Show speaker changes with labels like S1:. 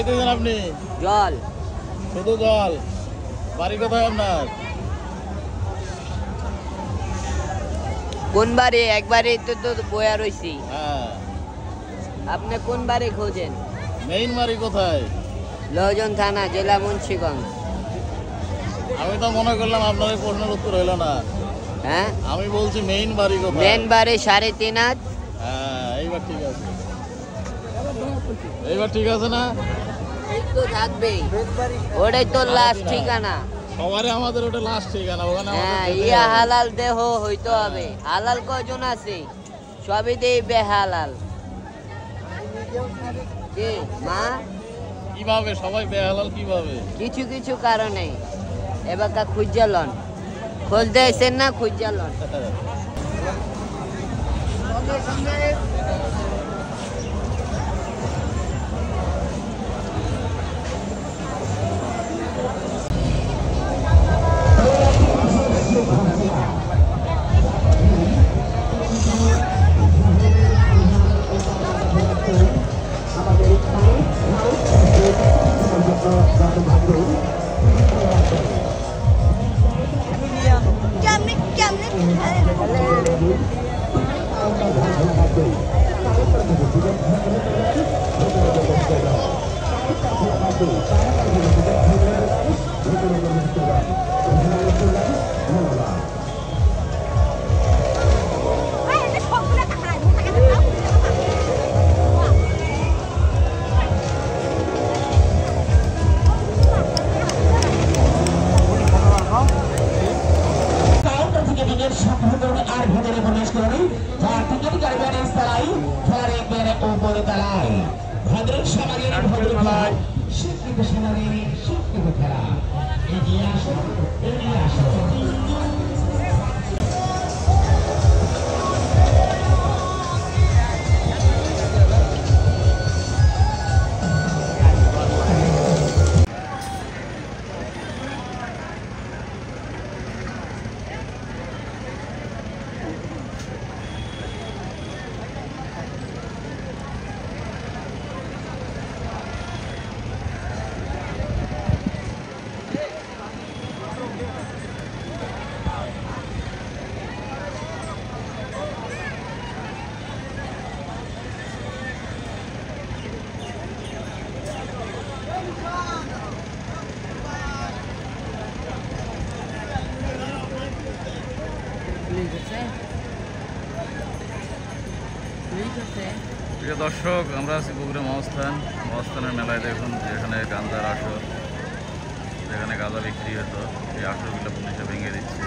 S1: খাইতেছেন আপনি?
S2: জল।
S1: শুধু জল? বাড়ি কোথায় আপনার?
S2: কোন বাড়ি? একবারই তো বয়া রইছি।
S1: হ্যাঁ।
S2: আপনি কোন বাড়ি খোঁজেন?
S1: মেইন বাড়ি কোথায়?
S2: লজন থানা, জেলা মুন্সিগঞ্জ।
S1: আমি তো মনে করলাম আপনার এই প্রশ্নের উত্তর হইল না।
S2: হ্যাঁ,
S1: আমি বলছি মেইন বাড়ি কোথায়?
S2: মেন বাড়ি 3.5
S1: হ্যাঁ, এইবার ঠিক আছে। এইবার ঠিক আছে না?
S2: এই তো থাকবেই, ওটাই তো লাস্ট ঠিকানা।
S1: সবারই আমাদের ওটা লাস্ট ঠিকানা, ওখানে
S2: হ্যাঁ, ইয়া হালাল দেহ হইতে হবে। হালাল কয়জন আছে? সবই দেই বেহালাল। কে মা?
S1: কিভাবে সবাই বেহালাল কিভাবে?
S2: কিছু কিছু কারণে এবারটা খুঁজালন, খুঁজতে আইসেন না, খুঁজালন।
S3: আর ভিতরে প্রবেশ করুন। যার টিকিট কাটবেন স্থলাই খেলা দেখবেন উপরে তলায়। ভদ্র সমাজের ভদ্র খেলায় শিক্ষিত সমাজের শিক্ষিত খেলা। এগিয়ে আসো, এগিয়ে আসো।
S1: প্রিয় দর্শক, আমরা আছি বগুড়া মহাস্থানের মেলায়। দেখুন যেখানে গাঁজার আসর, যেখানে গাঁজা বিক্রি হতো, এই আসরগুলো পুলিশে ভেঙে দিচ্ছে।